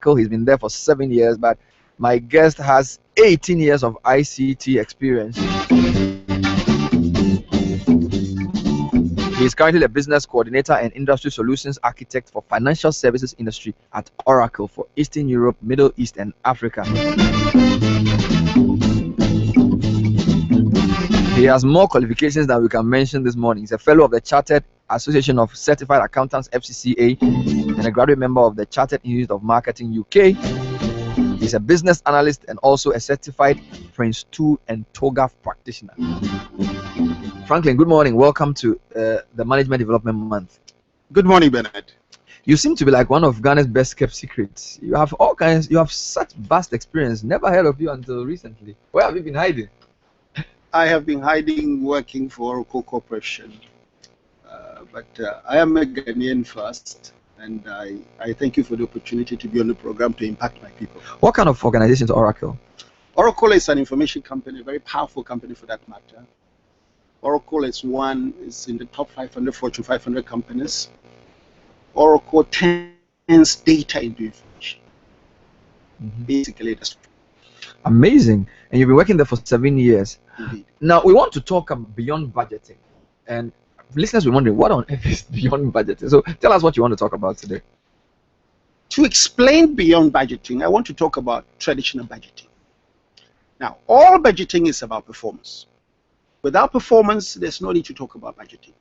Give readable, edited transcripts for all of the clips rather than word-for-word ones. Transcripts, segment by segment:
Oracle. He's been there for 7 years, but my guest has 18 years of ICT experience. He is currently the business coordinator and industry solutions architect for financial services industry at Oracle for Eastern Europe, Middle East, and Africa. He has more qualifications than we can mention this morning. He's a fellow of the Chartered Association of Certified Accountants, FCCA, and a graduate member of the Chartered Institute of Marketing, UK. He's a business analyst and also a certified Prince 2 and TOGAF practitioner. Franklin, good morning. Welcome to the Management Development Month. Good morning, Bernard. You seem to be like one of Ghana's best kept secrets. You have all kinds. You have such vast experience. Never heard of you until recently. Where have you been hiding? I have been hiding working for Oracle Corporation, but I am a Ghanaian first, and I thank you for the opportunity to be on the program to impact my people. What kind of organization is Oracle? Oracle is an information company, a very powerful company for that matter. Oracle is in the top 500 Fortune 500 companies. Oracle turns data into information. Basically, that's amazing. And you've been working there for 7 years. Indeed. Now, we want to talk beyond budgeting. And listeners will be wondering, what on earth is beyond budgeting? So tell us what you want to talk about today. To explain beyond budgeting, I want to talk about traditional budgeting. Now, all budgeting is about performance. Without performance, there's no need to talk about budgeting.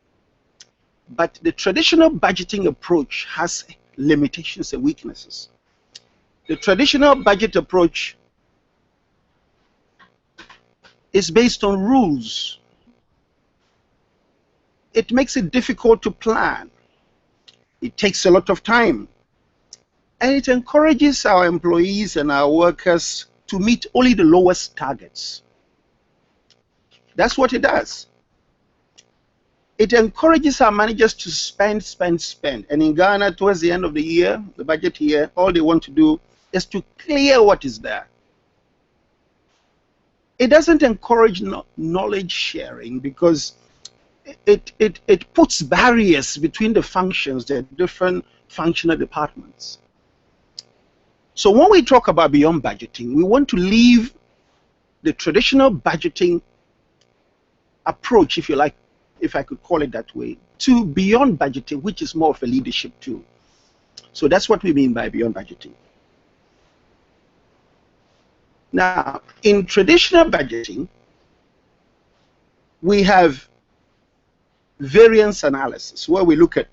But the traditional budgeting approach has limitations and weaknesses. The traditional budget approach is based on rules. It makes it difficult to plan. It takes a lot of time. And it encourages our employees and our workers to meet only the lowest targets. That's what it does. It encourages our managers to spend. And in Ghana, towards the end of the year, the budget year, all they want to do is to clear what is there. It doesn't encourage knowledge sharing because it puts barriers between the functions, the different functional departments. So when we talk about beyond budgeting, we want to leave the traditional budgeting approach, if you like, if I could call it that way, to beyond budgeting, which is more of a leadership tool. So that's what we mean by beyond budgeting. Now, in traditional budgeting, we have variance analysis, where we look at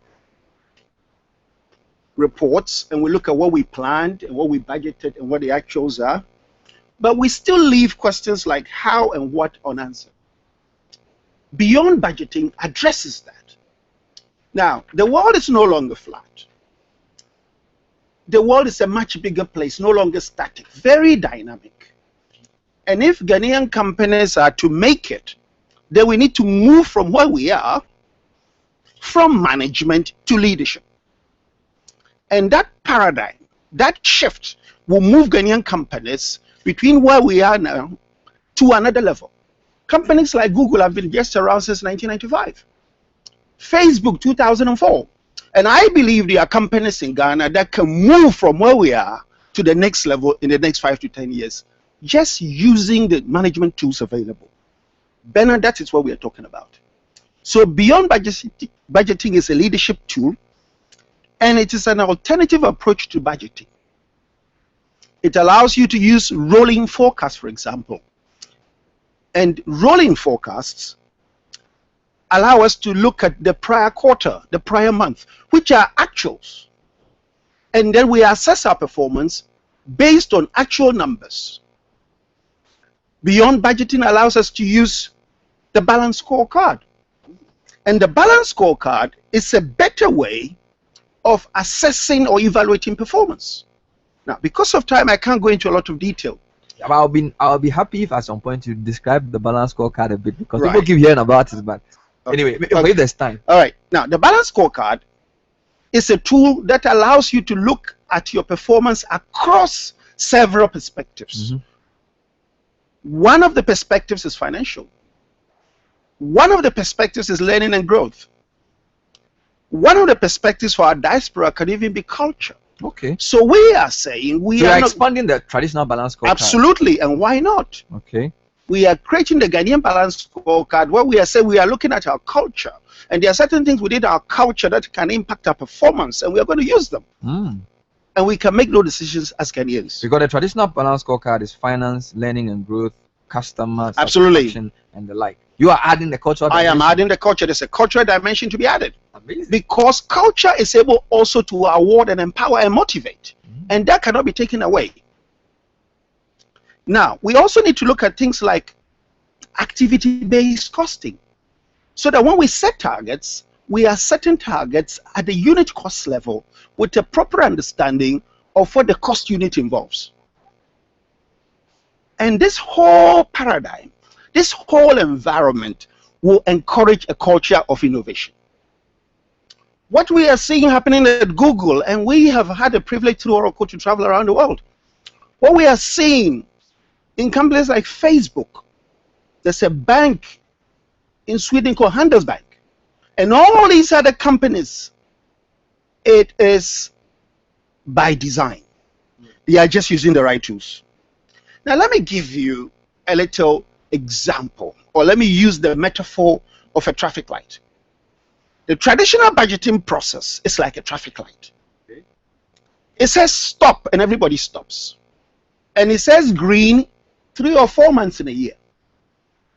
reports and we look at what we planned and what we budgeted and what the actuals are. But we still leave questions like how and what unanswered. Beyond budgeting addresses that. Now, the world is no longer flat. The world is a much bigger place, no longer static, very dynamic. And if Ghanaian companies are to make it, then we need to move from where we are, from management to leadership. And that paradigm, that shift, will move Ghanaian companies between where we are now to another level. Companies like Google have been just around since 1995. Facebook, 2004. And I believe there are companies in Ghana that can move from where we are to the next level in the next 5 to 10 years, just using the management tools available. Bernard, that is what we are talking about. So beyond budgeting is a leadership tool, and it is an alternative approach to budgeting. It allows you to use rolling forecasts, for example. And rolling forecasts allow us to look at the prior quarter, the prior month, which are actuals. And then we assess our performance based on actual numbers. Beyond budgeting allows us to use the Balanced Scorecard. And the Balanced Scorecard is a better way of assessing or evaluating performance. Now, because of time, I can't go into a lot of detail. I'll be happy if at some point you describe the Balanced Scorecard a bit, because Right. people keep hearing about it, but anyway, if there's time. All right. Now, the Balanced Scorecard is a tool that allows you to look at your performance across several perspectives. One of the perspectives is financial. One of the perspectives is learning and growth. One of the perspectives for our diaspora can even be culture. Okay. So we are saying we So are you're not expanding the traditional balanced scorecard. absolutely, and why not? Okay. We are creating the Ghanaian Balanced Scorecard where we are saying we are looking at our culture, and there are certain things within our culture that can impact our performance, and we are going to use them. And we can make no decisions as Ghanaians. Because the traditional balanced scorecard is finance, learning and growth, customer Absolutely. satisfaction, and the like. You are adding the cultural I dimension. am adding the culture. There's a cultural dimension to be added. Amazing. Because culture is able also to award and empower and motivate. And that cannot be taken away. Now, we also need to look at things like activity-based costing. So that when we set targets, we are setting targets at the unit cost level with a proper understanding of what the cost unit involves. And this whole paradigm, this whole environment will encourage a culture of innovation. What we are seeing happening at Google, and we have had the privilege through Oracle to travel around the world, what we are seeing in companies like Facebook, there's a bank in Sweden called Handelsbank, and all these other companies, it is by design. They are just using the right tools. Now let me give you a little example, or let me use the metaphor of a traffic light. The traditional budgeting process is like a traffic light. Okay. It says stop and everybody stops. And it says green 3 or 4 months in a year.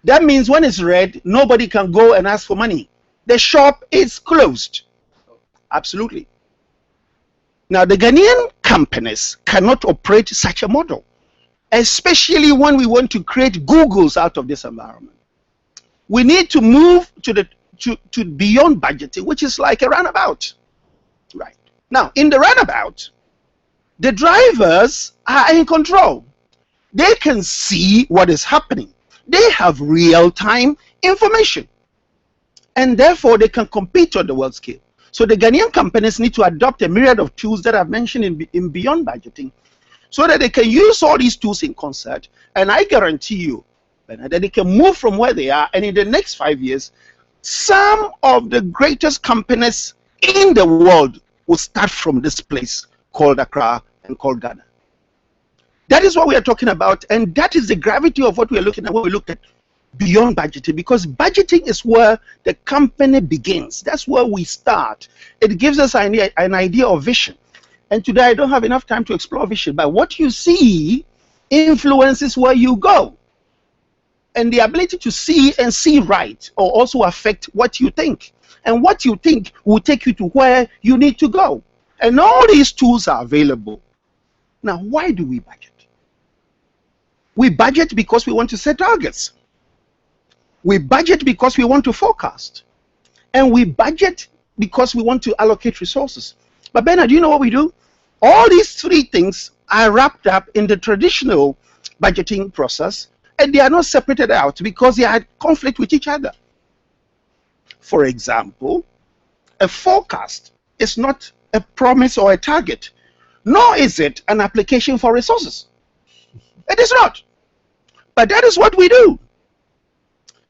That means when it's red, nobody can go and ask for money. The shop is closed. Absolutely. Now the Ghanaian companies cannot operate such a model, especially when we want to create Googles out of this environment. We need to move to beyond budgeting, which is like a runabout. Right. Now, in the runabout, the drivers are in control. They can see what is happening. They have real-time information. And therefore, they can compete on the world scale. So the Ghanaian companies need to adopt a myriad of tools that I've mentioned in beyond budgeting, so that they can use all these tools in concert. And I guarantee you that they can move from where they are, and in the next 5 years, some of the greatest companies in the world will start from this place called Accra and called Ghana. That is what we are talking about, and that is the gravity of what we are looking at when we look at beyond budgeting, because budgeting is where the company begins. That's where we start. It gives us an idea of vision. And today I don't have enough time to explore vision, but what you see influences where you go. And the ability to see and see right will also affect what you think. And what you think will take you to where you need to go. And all these tools are available. Now, why do we budget? We budget because we want to set targets. We budget because we want to forecast. And we budget because we want to allocate resources. But Bernard, do you know what we do? All these three things are wrapped up in the traditional budgeting process, and they are not separated out because they are in conflict with each other. For example, a forecast is not a promise or a target, nor is it an application for resources. It is not. But that is what we do.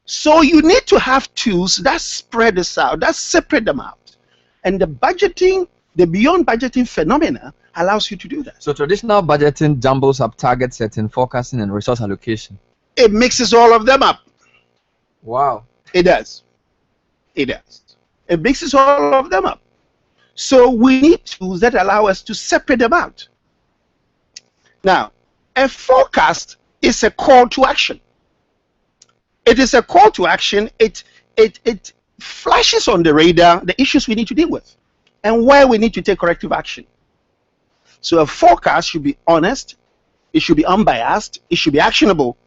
So you need to have tools that spread this out, that separate them out. And the budgeting, the beyond budgeting phenomena allows you to do that. So traditional budgeting jumbles up target setting, forecasting, and resource allocation. It mixes all of them up. Wow. It does. It does. It mixes all of them up. So we need tools that allow us to separate them out. Now, a forecast is a call to action. It is a call to action. It flashes on the radar the issues we need to deal with and where we need to take corrective action. So a forecast should be honest, it should be unbiased, it should be actionable,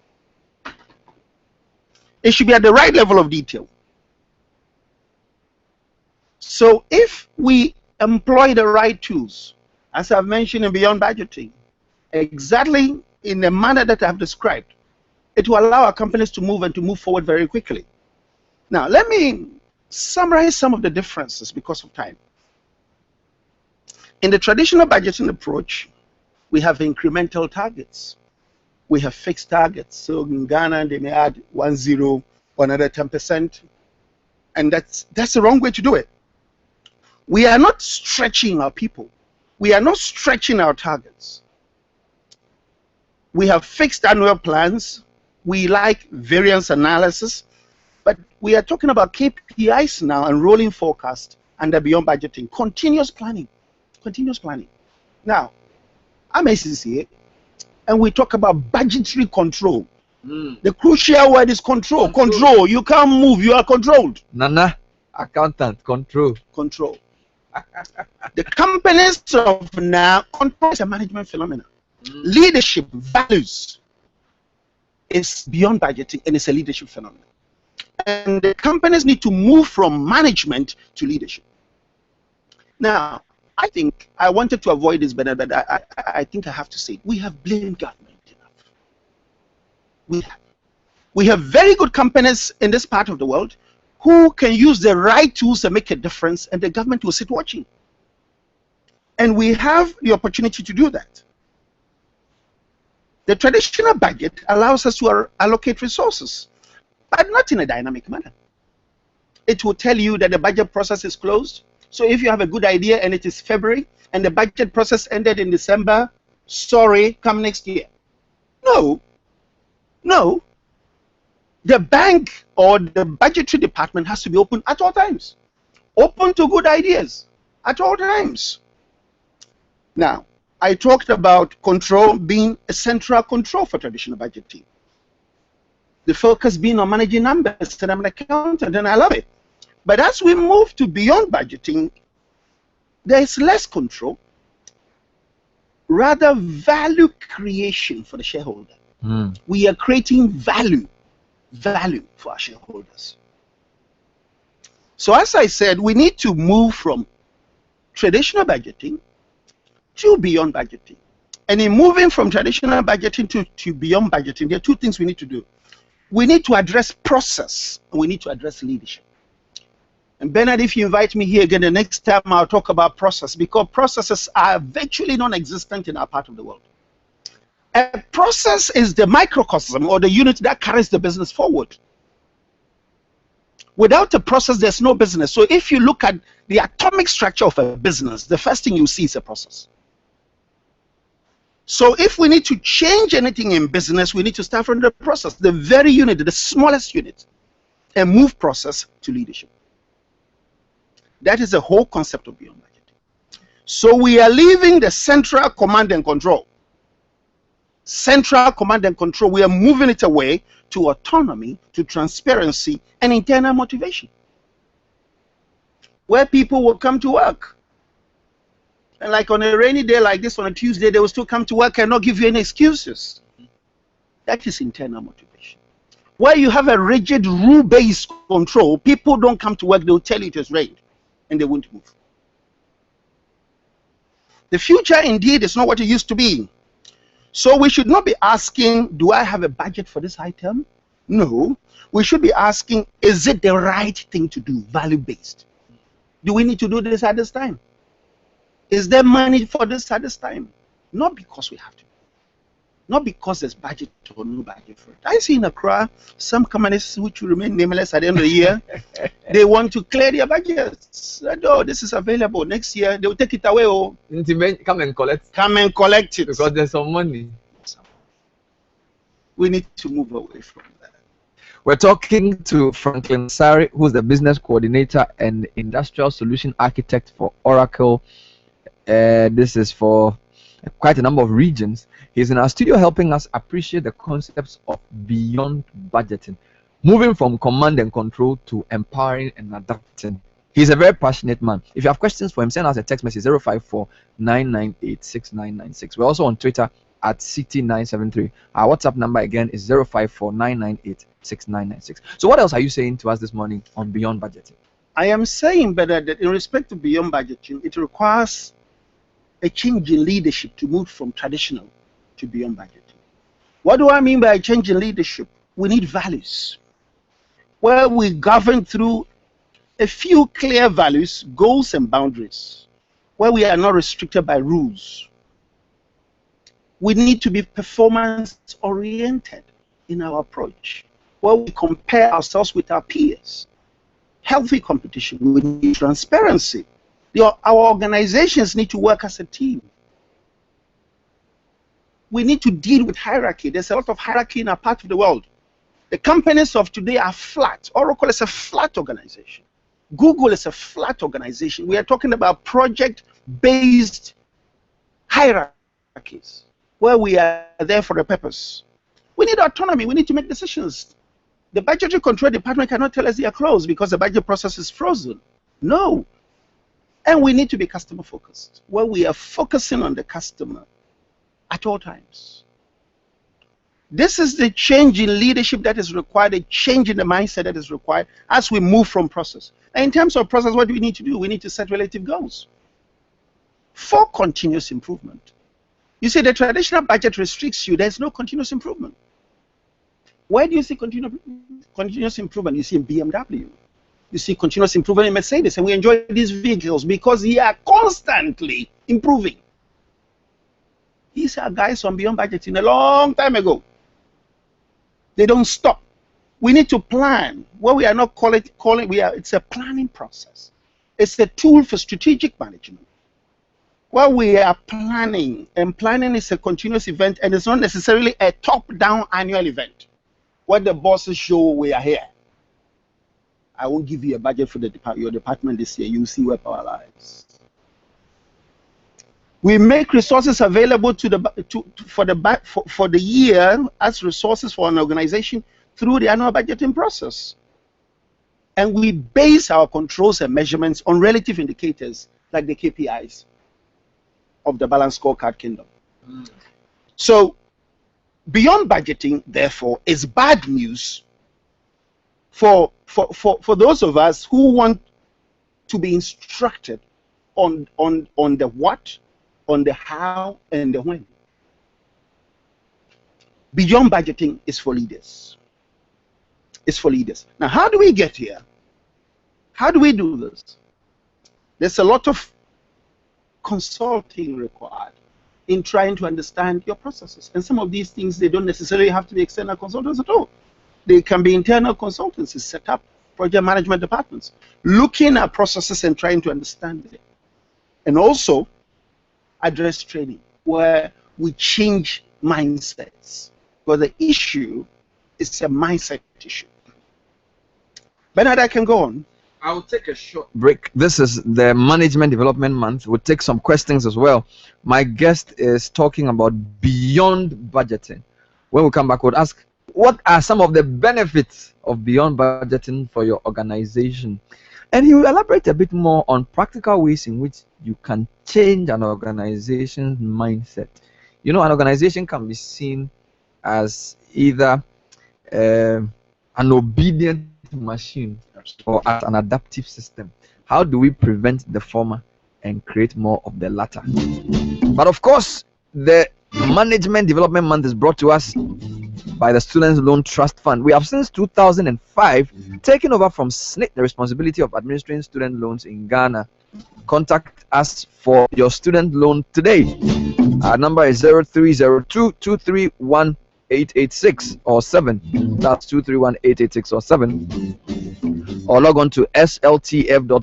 it should be at the right level of detail. So if we employ the right tools, as I've mentioned in Beyond Budgeting, exactly in the manner that I've described, it will allow our companies to move forward very quickly. Now, let me summarize some of the differences because of time. In the traditional budgeting approach, we have incremental targets. We have fixed targets. So in Ghana, they may add 10 or another 10%. And that's the wrong way to do it. We are not stretching our people. We are not stretching our targets. We have fixed annual plans. We like variance analysis, but we are talking about KPIs now and rolling forecast and the beyond budgeting. Continuous planning. Continuous planning. Now, I'm ACCA, and we talk about budgetary control. The crucial word is control. Control. You can't move. You are controlled. Nana, accountant, control. Control. The companies of now, control is a management phenomenon. Leadership, values is beyond budgeting, and it's a leadership phenomenon. And the companies need to move from management to leadership. Now, I think I wanted to avoid this, but I think I have to say it. We have blamed government enough. We have very good companies in this part of the world who can use the right tools and make a difference, and the government will sit watching. And we have the opportunity to do that. The traditional budget allows us to allocate resources, but not in a dynamic manner. It will tell you that the budget process is closed. So if you have a good idea and it is February and the budget process ended in December, sorry, come next year. No. The bank or the budgetary department has to be open at all times. Open to good ideas at all times. Now, I talked about control being a central control for traditional budgeting. The focus being on managing numbers, and I'm an accountant, and I love it. But as we move to beyond budgeting, there is less control, rather value creation for the shareholder. We are creating value for our shareholders. So as I said, we need to move from traditional budgeting to beyond budgeting. And in moving from traditional budgeting to beyond budgeting, there are two things we need to do. We need to address process, and we need to address leadership. And Bernard, if you invite me here again the next time, I'll talk about process, because processes are virtually non-existent in our part of the world. A process is the microcosm or the unit that carries the business forward. Without a process, there's no business. So if you look at the atomic structure of a business, the first thing you see is a process. So if we need to change anything in business, we need to start from the process, the very unit, the smallest unit, and move process to leadership. That is the whole concept of beyond budgeting. So we are leaving the central command and control. Central command and control, we are moving it away to autonomy, to transparency, and internal motivation, where people will come to work. And like on a rainy day like this, on a Tuesday, they will still come to work and not give you any excuses. That is internal motivation. Where you have a rigid rule-based control, people don't come to work, they'll tell you it has rained, and they won't move. The future indeed is not what it used to be. So we should not be asking, do I have a budget for this item? No. We should be asking, is it the right thing to do, value-based? Do we need to do this at this time? Is there money for this at this time? Not because we have to. Not because there's budget or no budget for it. I see in Accra, some companies which will remain nameless at the end of the year, they want to clear their budgets. Oh, this is available. Next year, they will take it away. Oh, come and collect. Come and collect it. Because there's some money. We need to move away from that. We're talking to Franklin Asare, who's the business coordinator and industrial solution architect for Oracle. This is for quite a number of regions. He's in our studio helping us appreciate the concepts of beyond budgeting, moving from command and control to empowering and adapting. He's a very passionate man. If you have questions for him, send us a text message 054-998-6996. We're also on Twitter at CT973. Our WhatsApp number again is 054-998-6996. So what else are you saying to us this morning on beyond budgeting? I am saying better that in respect to beyond budgeting, it requires a change in leadership to move from traditional to beyond budgeting. What do I mean by a change in leadership? We need values, where we govern through a few clear values, goals, and boundaries, where we are not restricted by rules. We need to be performance-oriented in our approach, where we compare ourselves with our peers. Healthy competition, we need transparency. Our organizations need to work as a team. We need to deal with hierarchy. There's a lot of hierarchy in our part of the world. The companies of today are flat. Oracle is a flat organization. Google is a flat organization. We are talking about project-based hierarchies where we are there for a purpose. We need autonomy. We need to make decisions. The budgetary control department cannot tell us they are closed because the budget process is frozen. No. And we need to be customer focused, where we are focusing on the customer at all times. This is the change in leadership that is required, a change in the mindset that is required as we move from process. And in terms of process, what do we need to do? We need to set relative goals for continuous improvement. You see, the traditional budget restricts you. There's no continuous improvement. Where do you see continuous improvement? You see in BMW. You see continuous improvement in Mercedes, and we enjoy these vehicles because they are constantly improving. These are guys from Beyond Budgeting a long time ago. They don't stop. We need to plan. What we are not it's a planning process. It's a tool for strategic management. Well, we are planning, and planning is a continuous event, and it's not necessarily a top-down annual event. What the bosses show, we are here. I won't give you a budget for your department this year. You'll see where power lies. We make resources available for the year as resources for an organization through the annual budgeting process. And we base our controls and measurements on relative indicators like the KPIs of the Balanced Scorecard kingdom. So beyond budgeting, therefore, is bad news for those of us who want to be instructed on the what, on the how, and the when. Beyond budgeting is for leaders. It's for leaders. Now, how do we get here? How do we do this? There's a lot of consulting required in trying to understand your processes. And some of these things, they don't necessarily have to be external consultants at all. They can be internal consultancies, set up project management departments, looking at processes and trying to understand it. And also address training, where we change mindsets. Because the issue is a mindset issue. Bernard, I can go on. I'll take a short break. This is the Management Development Month. We'll take some questions as well. My guest is talking about beyond budgeting. When we come back, we'll ask, what are some of the benefits of beyond budgeting for your organization? And he will elaborate a bit more on practical ways in which you can change an organization's mindset. You know, an organization can be seen as either an obedient machine or as an adaptive system. How do we prevent the former and create more of the latter? But of course, the Management Development Month is brought to us by the Student Loan Trust Fund. We have since 2005 taken over from SNIT the responsibility of administering student loans in Ghana. Contact us for your student loan today. Our number is 0302-231-886 or 7. That's 231-886 or 7. Or log on to sltf.gov.gh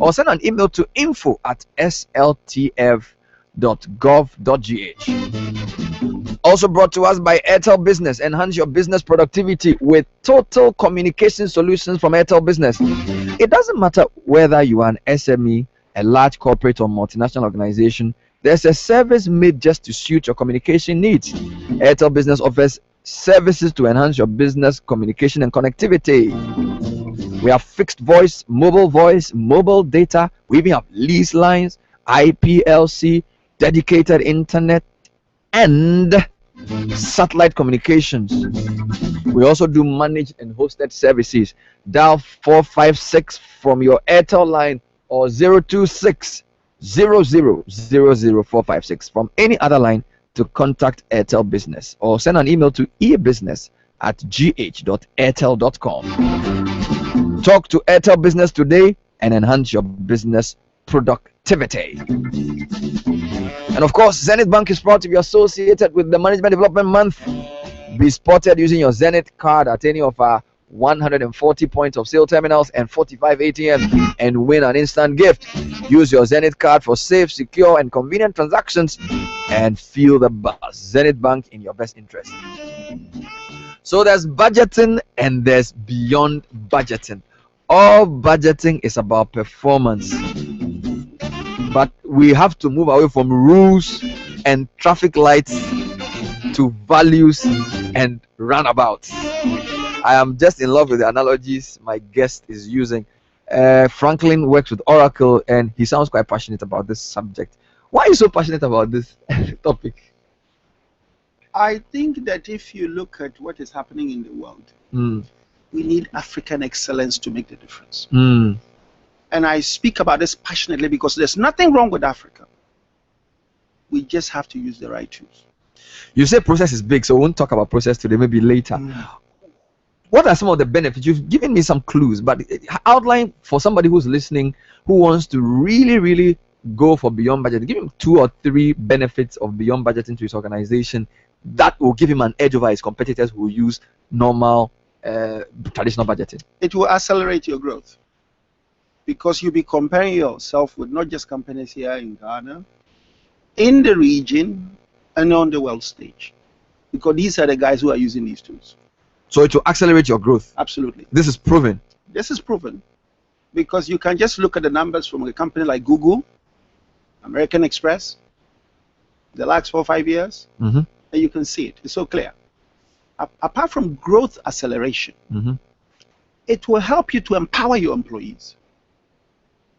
or send an email to info@sltf.gov.gh. Also brought to us by Airtel Business. Enhance your business productivity with total communication solutions from Airtel Business. It doesn't matter whether you are an SME, a large corporate, or multinational organization. There's a service made just to suit your communication needs. Airtel Business offers services to enhance your business communication and connectivity. We have fixed voice, mobile data. We even have lease lines, IPLC, dedicated internet, and satellite communications. We also do managed and hosted services. Dial 456 from your Airtel line or 026 000456 from any other line to contact Airtel Business, or send an email to ebusiness@gh.airtel.com. Talk to Airtel Business today and enhance your business productivity. And of course, Zenith Bank is proud to be associated with the Management Development Month. Be spotted using your Zenith card at any of our 140 points of sale terminals, and 45 ATMs, and win an instant gift. Use your Zenith card for safe, secure, and convenient transactions, and feel the buzz. Zenith Bank, in your best interest. So there's budgeting and there's beyond budgeting. All budgeting is about performance, but we have to move away from rules and traffic lights to values and runabouts. I am just in love with the analogies my guest is using. Franklin works with Oracle and he sounds quite passionate about this subject. Why are you so passionate about this topic? I think that if you look at what is happening in the world, we need African excellence to make the difference. And I speak about this passionately because there's nothing wrong with Africa. We just have to use the right tools. You say process is big, so we won't talk about process today, maybe later. What are some of the benefits? You've given me some clues, but outline for somebody who's listening who wants to really, really go for beyond budgeting. Give him 2 or 3 benefits of beyond budgeting to his organization that will give him an edge over his competitors who use normal, traditional budgeting. It will accelerate your growth because you'll be comparing yourself with not just companies here in Ghana, in the region, and on the world stage, because these are the guys who are using these tools. So it will accelerate your growth. Absolutely. This is proven. This is proven because you can just look at the numbers from a company like Google, American Express, the last 4 or 5 years, and you can see it. It's so clear. Apart from growth acceleration, it will help you to empower your employees.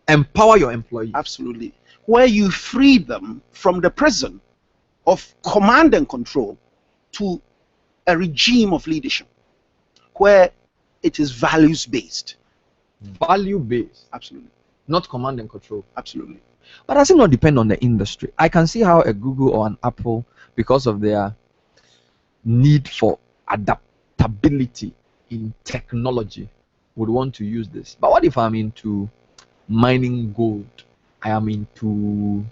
Empower your employees. Absolutely. Where you free them from the prison of command and control to a regime of leadership where it is values-based. Value-based. Absolutely. Not command and control. Absolutely. But does it not depend on the industry? I can see how a Google or an Apple, because of their need for adaptability in technology, would want to use this. But what if I'm into mining gold? I am into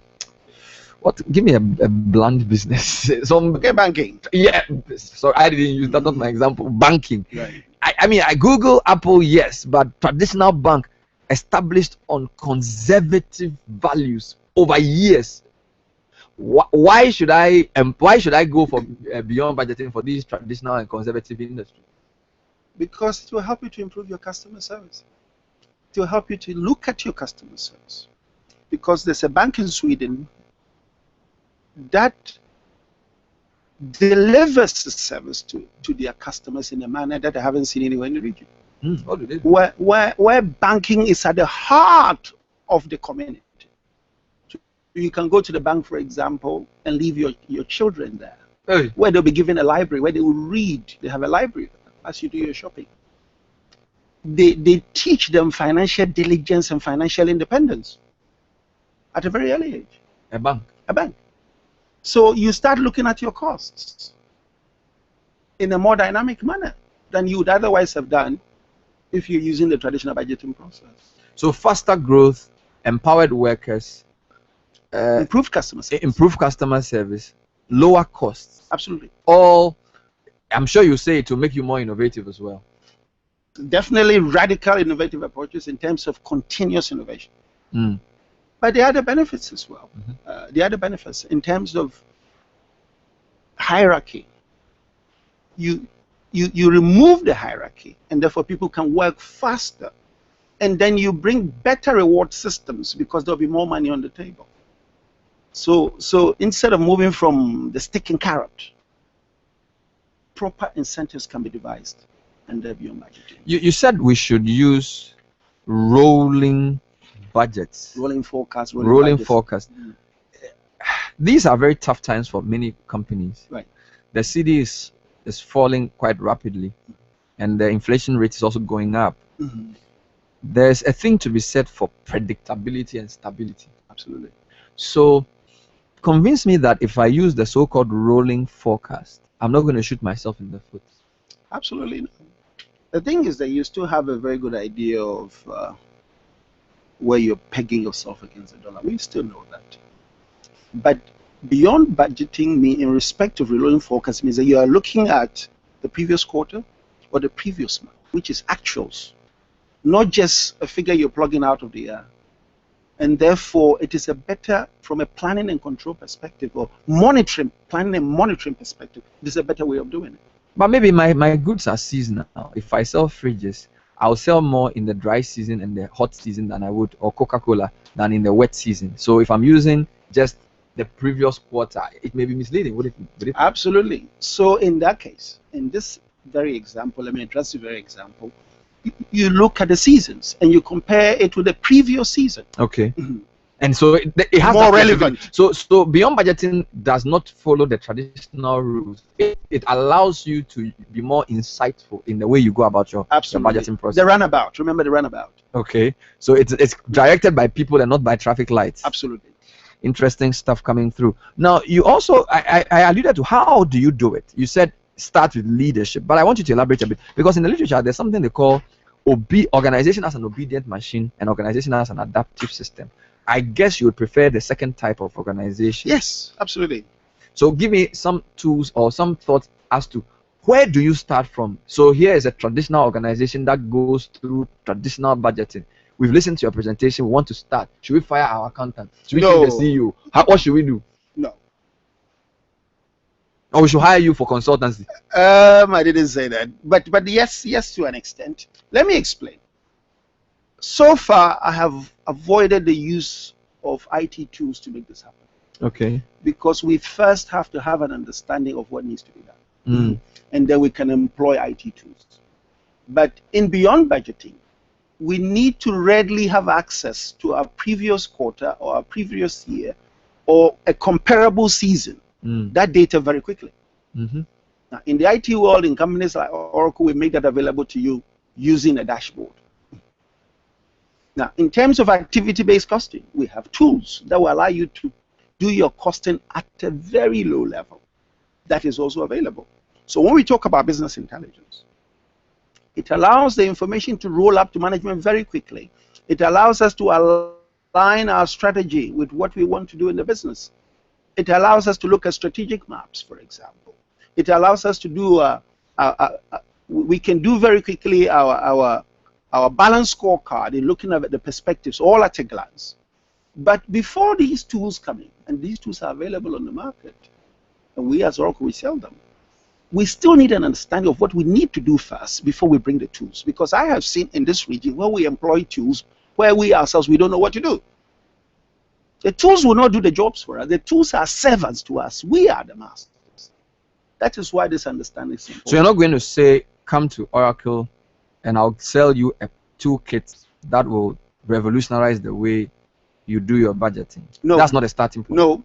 give me a blunt business. Banking. Yeah, so I didn't use that, not my example. Banking. Right. I mean, I Google Apple, yes, but traditional bank established on conservative values over years. Why should I go for beyond budgeting for these traditional and conservative industries? Because it will help you to improve your customer service. It will help you to look at your customer service. Because there's a bank in Sweden that delivers the service to their customers in a manner that I haven't seen anywhere in the region. What do they do? Where banking is at the heart of the community. So you can go to the bank, for example, and leave your children there. Hey. Where they'll be given a library, where they will read. They have a library as you do your shopping. They teach them financial diligence and financial independence at a very early age. A bank. So you start looking at your costs in a more dynamic manner than you would otherwise have done if you're using the traditional budgeting process. So faster growth, empowered workers, Improved customer service, lower costs. Absolutely. All, I'm sure you say it to make you more innovative as well. Definitely radical innovative approaches in terms of continuous innovation. But the other benefits as well. The other benefits in terms of hierarchy. You remove the hierarchy, and therefore people can work faster. And then you bring better reward systems because there'll be more money on the table. So instead of moving from the stick and carrot, proper incentives can be devised, and they're beyond budgeting. You said we should use rolling budgets. Rolling forecast. Rolling forecast. These are very tough times for many companies. Right. The cedi is falling quite rapidly, and the inflation rate is also going up. There's a thing to be said for predictability and stability. Absolutely. So convince me that if I use the so-called rolling forecast, I'm not going to shoot myself in the foot. Absolutely not. The thing is that you still have a very good idea of where you're pegging yourself against the dollar. We still know that. But beyond budgeting, in respect of rolling forecast, means that you are looking at the previous quarter or the previous month. which is actuals, not just a figure you're plugging out of the air. And therefore, it is a better, from a planning and control perspective, or planning and monitoring perspective, it is a better way of doing it. But maybe my goods are seasonal. If I sell fridges, I'll sell more in the dry season and the hot season than I would, or Coca-Cola, than in the wet season. So if I'm using just the previous quarter, it may be misleading. Would it? Absolutely. So in that case, in this very example, let me address the very example. You look at the seasons and you compare it with the previous season. Okay. And so it has more relevant. So beyond budgeting does not follow the traditional rules. It allows you to be more insightful in the way you go about your budgeting process. The runabout. Remember the runabout. Okay. So it's directed by people and not by traffic lights. Absolutely. Interesting stuff coming through. Now, you also, I alluded to, how do you do it? You said start with leadership, but I want you to elaborate a bit, because in the literature there's something they call organization as an obedient machine and organization as an adaptive system. I guess you would prefer the second type of organization. Yes, absolutely. So give me some tools or some thoughts as to where do you start from. So here is a traditional organization that goes through traditional budgeting. We've listened to your presentation. We want to start. Should we fire our accountant? Should we change the CEO? What should we do? No. Or we should hire you for consultancy? I didn't say that. But yes to an extent. Let me explain. So far, I have avoided the use of IT tools to make this happen. Okay. Because we first have to have an understanding of what needs to be done. And then we can employ IT tools. But in beyond budgeting, we need to readily have access to our previous quarter or our previous year or a comparable season. That data very quickly. Now, in the IT world, in companies like Oracle, we make that available to you using a dashboard. Now, in terms of activity-based costing, we have tools that will allow you to do your costing at a very low level. That is also available. So when we talk about business intelligence, it allows the information to roll up to management very quickly. It allows us to align our strategy with what we want to do in the business. It allows us to look at strategic maps, for example. It allows us to do, we can do very quickly our balanced scorecard in looking at the perspectives all at a glance. But before these tools come in, and these tools are available on the market, and we as Oracle, we sell them, we still need an understanding of what we need to do first before we bring the tools. Because I have seen in this region where we employ tools, where we ourselves, we don't know what to do. The tools will not do the jobs for us. The tools are servants to us. We are the masters. That is why this understanding is important. So you're not going to say, come to Oracle and I'll sell you a toolkit that will revolutionize the way you do your budgeting. No. That's not a starting point. No.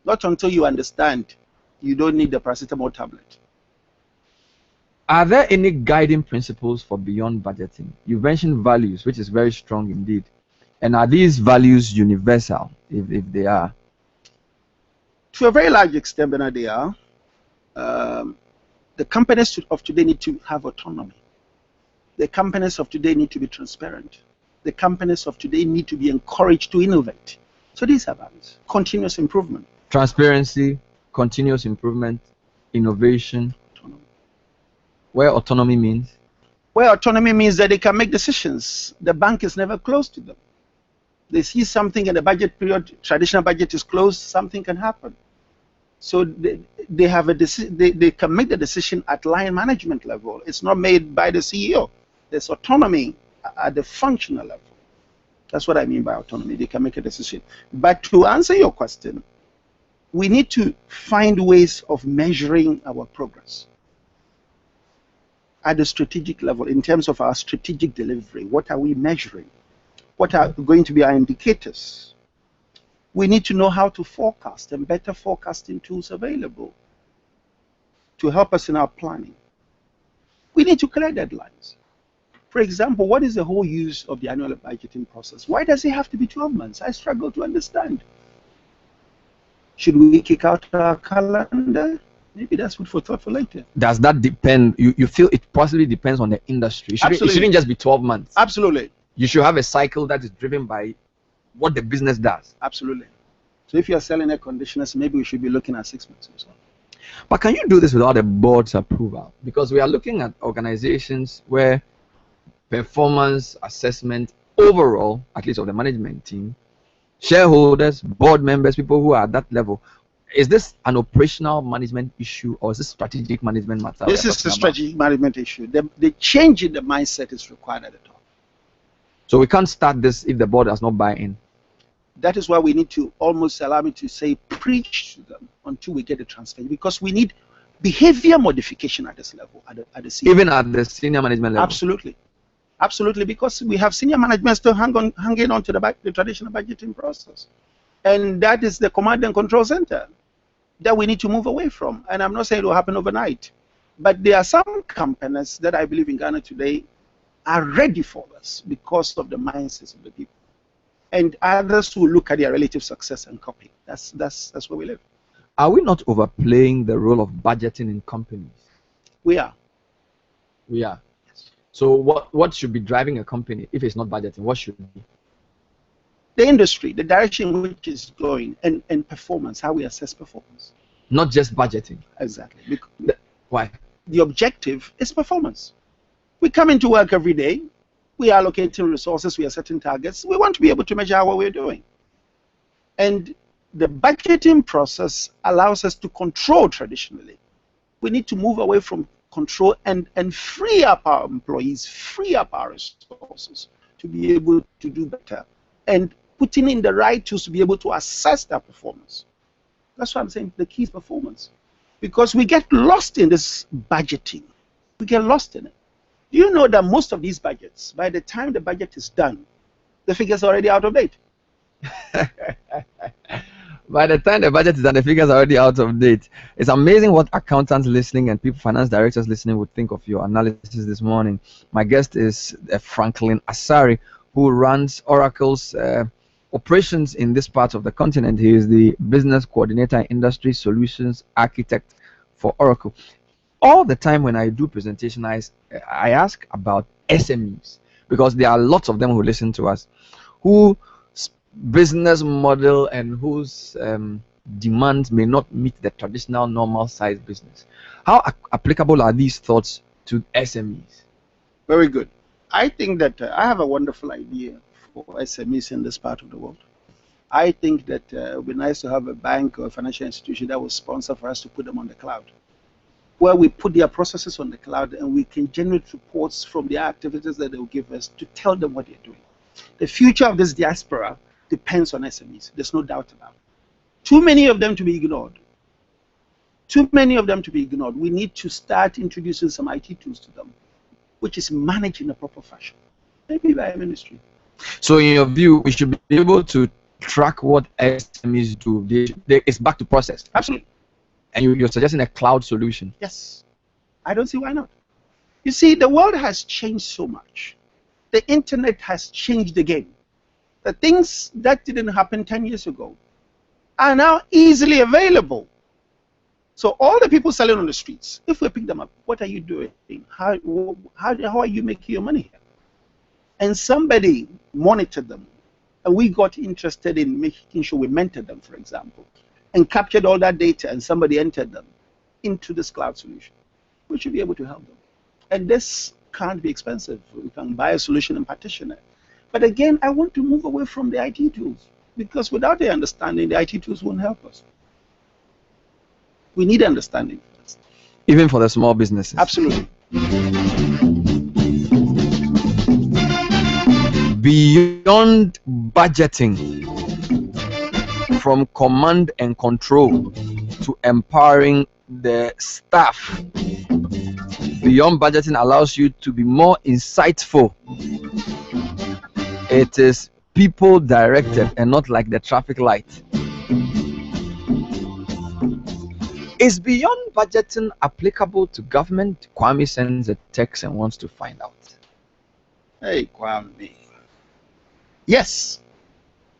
Not until you understand you don't need the paracetamol tablet. Are there any guiding principles for beyond budgeting? You mentioned values, which is very strong indeed. And are these values universal, if they are? To a very large extent, Bernard, they are. The companies of today need to have autonomy. The companies of today need to be transparent. The companies of today need to be encouraged to innovate. So these are values. Continuous improvement. Transparency, continuous improvement, innovation. Autonomy. Where autonomy means? Where autonomy means that they can make decisions. The bank is never closed to them. They see something in the budget period, traditional budget is closed, something can happen. So they have they can make the decision at line management level. It's not made by the CEO. There's autonomy at the functional level. That's what I mean by autonomy. They can make a decision. But to answer your question, we need to find ways of measuring our progress at the strategic level in terms of our strategic delivery. What are we measuring? What are going to be our indicators? We need to know how to forecast and better forecasting tools available to help us in our planning. We need to clear deadlines. For example, what is the whole use of the annual budgeting process? Why does it have to be 12 months? I struggle to understand. Should we kick out our calendar? Maybe that's food for thought for later. Does that depend? You feel it possibly depends on the industry. It shouldn't just be 12 months. Absolutely. You should have a cycle that is driven by what the business does. Absolutely. So if you're selling air conditioners, maybe we should be looking at 6 months or so. But can you do this without a board's approval? Because we are looking at organizations where performance assessment overall, at least of the management team, shareholders, board members, people who are at that level. Is this an operational management issue or is this strategic management matter? This is a strategic management issue. The change in the mindset is required at the top. So we can't start this if the board does not buy in. That is why we need to almost allow me to say preach to them until we get the transfer, because we need behavior modification at this level, at the senior. Even at the senior management level. Absolutely, because we have senior management still hanging on to the traditional budgeting process, and that is the command and control center that we need to move away from. And I'm not saying it will happen overnight, but there are some companies that I believe in Ghana today are ready for this because of the mindsets of the people, and others who look at their relative success and copy. That's where we live. Are we not overplaying the role of budgeting in companies? We are. Yes. So what should be driving a company if it's not budgeting? What should it be? The industry, the direction in which it's going, and performance, how we assess performance. Not just budgeting. Exactly. Why? The objective is performance. We come into work every day. We are allocating resources. We are setting targets. We want to be able to measure what we're doing. And the budgeting process allows us to control traditionally. We need to move away from control and free up our employees, free up our resources to be able to do better, and putting in the right tools to be able to assess their performance. That's why I'm saying the key is performance, because we get lost in this budgeting. We get lost in it. Do you know that most of these budgets, by the time the budget is done, the figures are already out of date? By the time the budget is done, the figures are already out of date. It's amazing what accountants listening and people, finance directors listening would think of your analysis this morning. My guest is Franklin Asare, who runs Oracle's operations in this part of the continent. He is the business coordinator and industry solutions architect for Oracle. All the time when I do presentation, I ask about SMEs, because there are lots of them who listen to us, who business model and whose demands may not meet the traditional normal size business. How applicable are these thoughts to SMEs? Very good. I think that I have a wonderful idea for SMEs in this part of the world. I think that it would be nice to have a bank or a financial institution that will sponsor for us to put them on the cloud, where we put their processes on the cloud and we can generate reports from their activities that they will give us to tell them what they're doing. The future of this diaspora depends on SMEs. There's no doubt about it. Too many of them to be ignored. We need to start introducing some IT tools to them, which is managed in a proper fashion, maybe by a ministry. So in your view, we should be able to track what SMEs do. It's back to process. Absolutely. And you're suggesting a cloud solution? Yes. I don't see why not. You see, the world has changed so much. The internet has changed the game. The things that didn't happen 10 years ago are now easily available. So all the people selling on the streets, if we pick them up, what are you doing? How are you making your money here? And somebody monitored them, and we got interested in making sure we mentored them, for example, and captured all that data, and somebody entered them into this cloud solution. We should be able to help them. And this can't be expensive. We can buy a solution and partition it. But again, I want to move away from the IT tools, because without the understanding, the IT tools won't help us. We need understanding first. Even for the small businesses? Absolutely. Beyond budgeting, from command and control to empowering the staff, beyond budgeting allows you to be more insightful. It is people directed and not like the traffic light. Is beyond budgeting applicable to government? Kwame sends a text and wants to find out. Hey, Kwame. Yes.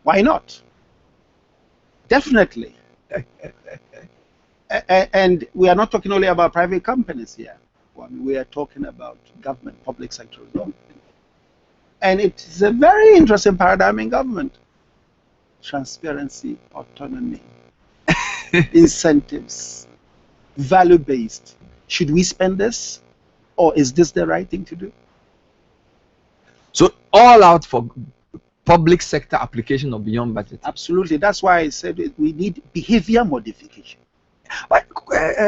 Why not? Definitely. And we are not talking only about private companies here. We are talking about government, public sector as well. And it's a very interesting paradigm in government. Transparency, autonomy, incentives, value-based. Should we spend this, or is this the right thing to do? So all out for public sector application of beyond budget. Absolutely. That's why I said we need behavior modification. But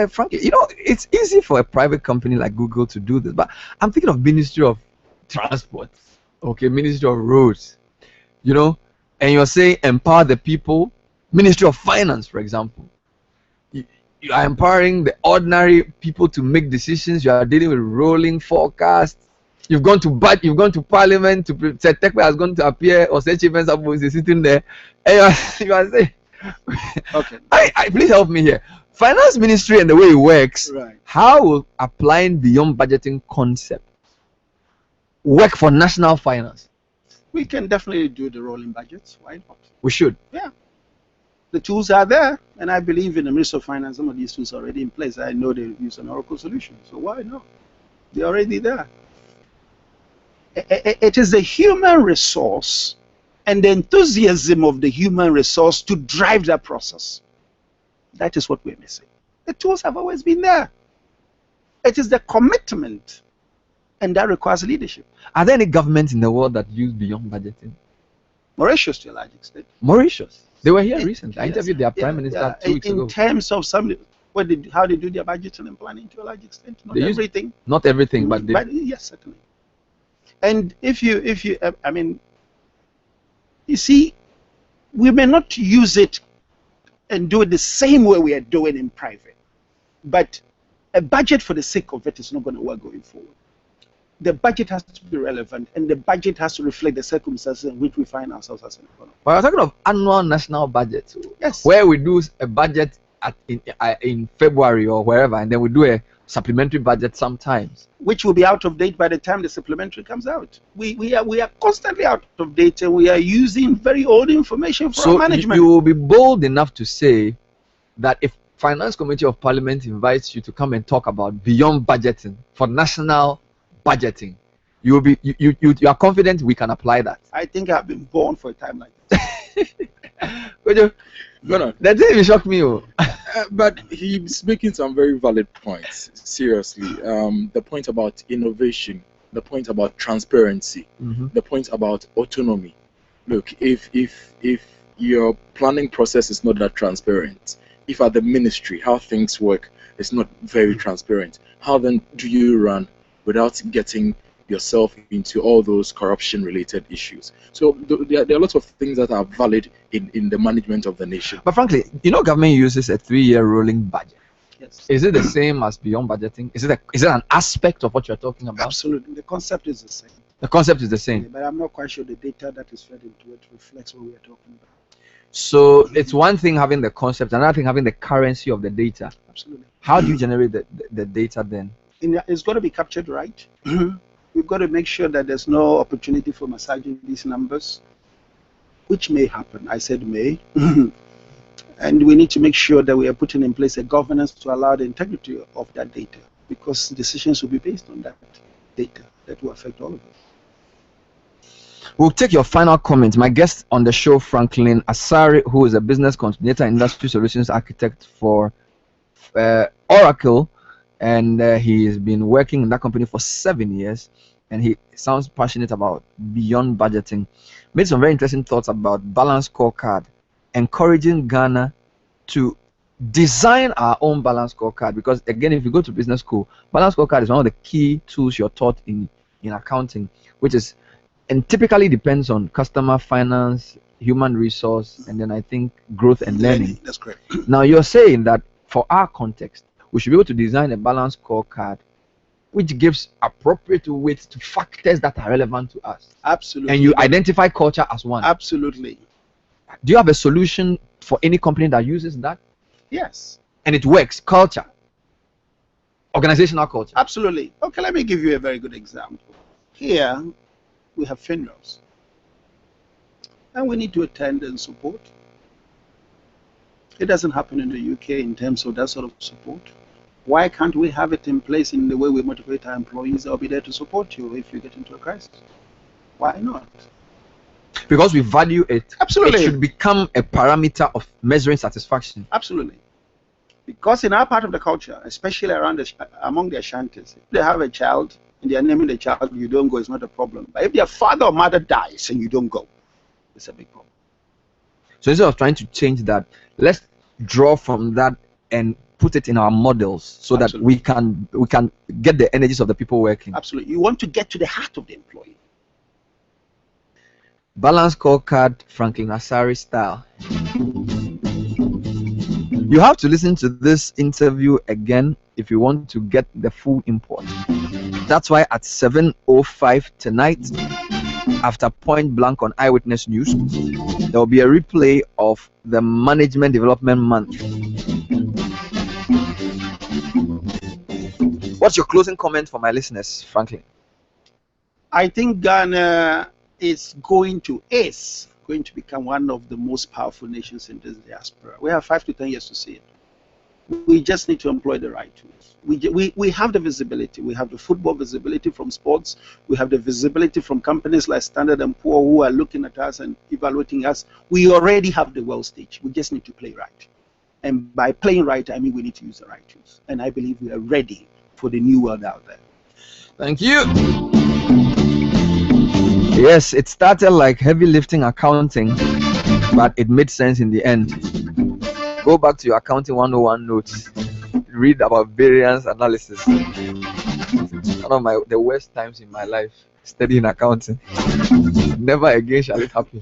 Frankie, it's easy for a private company like Google to do this, but I'm thinking of Ministry of Transport, okay, Ministry of Roads, and you're saying empower the people. Ministry of Finance, for example, you are empowering the ordinary people to make decisions. You are dealing with rolling forecasts. You've gone to Parliament to Tekpe has gone to appear, or say Chief is sitting there, and you are saying, okay, please help me here. Finance Ministry and the way it works, right. How will applying beyond budgeting concept work for national finance? We can definitely do the rolling budgets. Why not? We should. Yeah. The tools are there, and I believe in the Ministry of Finance, some of these tools are already in place. I know they use an Oracle solution, so why not? They're already there. It is the human resource and the enthusiasm of the human resource to drive that process. That is what we're missing. The tools have always been there. It is the commitment, and that requires leadership. Are there any governments in the world that use beyond budgeting? Mauritius, to a large extent. Mauritius. They were here recently. I interviewed their prime minister 2 weeks ago. In terms of how they do their budgeting and planning, to a large extent, not everything. Not everything, but yes, certainly. And if you, you see, we may not use it and do it the same way we are doing in private, but a budget for the sake of it is not going to work going forward. The budget has to be relevant, and the budget has to reflect the circumstances in which we find ourselves as an economy. But we're talking of annual national budget, yes, where we do a budget in February or wherever, and then we do a supplementary budget sometimes, which will be out of date by the time the supplementary comes out. We are constantly out of date, and we are using very old information for our management. So you will be bold enough to say that if Finance Committee of Parliament invites you to come and talk about beyond budgeting for national budgeting, you will be you are confident we can apply that? I think I've been born for a time like that. That didn't shock me. But he's making some very valid points. Seriously, the point about innovation, the point about transparency, the point about autonomy. Look, if your planning process is not that transparent, if at the ministry how things work is not very transparent, how then do you run without getting yourself into all those corruption-related issues? So there are lots of things that are valid in the management of the nation. But frankly, government uses a 3-year rolling budget. Yes. Is it the same as beyond budgeting? Is it an aspect of what you're talking about? Absolutely. The concept is the same. The concept is the same. But I'm not quite sure the data that is fed into it reflects what we are talking about. So it's one thing having the concept, another thing having the currency of the data. Absolutely. How do you generate the data then? It's got to be captured right. We've got to make sure that there's no opportunity for massaging these numbers, which may happen. I said may. And we need to make sure that we are putting in place a governance to allow the integrity of that data, because decisions will be based on that data that will affect all of us. We'll take your final comment. My guest on the show, Franklin Asare, who is a business coordinator and industry solutions architect for Oracle, and he has been working in that company for 7 years, and he sounds passionate about beyond budgeting. Made some very interesting thoughts about Balanced Scorecard, encouraging Ghana to design our own Balanced Scorecard, because again, if you go to business school, Balanced Scorecard is one of the key tools you're taught in accounting, which is, and typically depends on customer finance, human resource, and then I think growth and learning. That's correct. Now you're saying that for our context, we should be able to design a Balanced Scorecard which gives appropriate weight to factors that are relevant to us. Absolutely. And you identify culture as one. Absolutely. Do you have a solution for any company that uses that? Yes. And it works. Culture. Organizational culture. Absolutely. Okay, let me give you a very good example. Here, we have funerals. And we need to attend and support. It doesn't happen in the UK in terms of that sort of support. Why can't we have it in place in the way we motivate our employees? They'll be there to support you if you get into a crisis. Why not? Because we value it. Absolutely. It should become a parameter of measuring satisfaction. Absolutely. Because in our part of the culture, especially among the Ashantis, if they have a child and they are naming the child, you don't go, it's not a problem. But if their father or mother dies and you don't go, it's a big problem. So instead of trying to change that, let's draw from that and put it in our models so Absolutely. that we can get the energies of the people working. Absolutely. You want to get to the heart of the employee. Balanced Scorecard, Franklin Asare style. You have to listen to this interview again if you want to get the full import. That's why at 7:05 tonight, after Point Blank on Eyewitness News, there will be a replay of the Management Development Month. What's your closing comment for my listeners, Franklin? I think Ghana is going to become one of the most powerful nations in this diaspora. We have 5 to 10 years to see it. We just need to employ the right tools. We have the visibility. We have the football visibility from sports. We have the visibility from companies like Standard & Poor who are looking at us and evaluating us. We already have the world stage. We just need to play right. And by playing right, I mean we need to use the right tools. And I believe we are ready for the new world out there. Thank you. Yes, it started like heavy lifting accounting, but it made sense in the end. Go back to your accounting 101 notes. Read about variance analysis. One of the worst times in my life studying accounting. Never again shall it happen.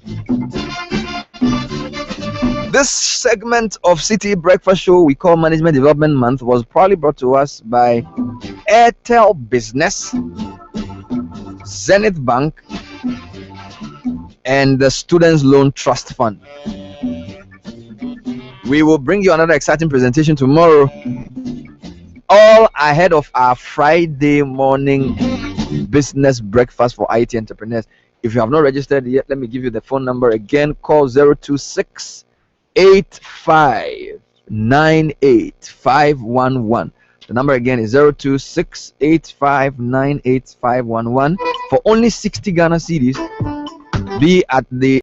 This segment of City Breakfast Show we call Management Development Month was proudly brought to us by Airtel Business, Zenith Bank, and the Students Loan Trust Fund. We will bring you another exciting presentation tomorrow, all ahead of our Friday morning business breakfast for IT entrepreneurs. If you have not registered yet, let me give you the phone number again. Call 026 8598511. The number again is 026 8598511 for only 60 Ghana cedis. Be at the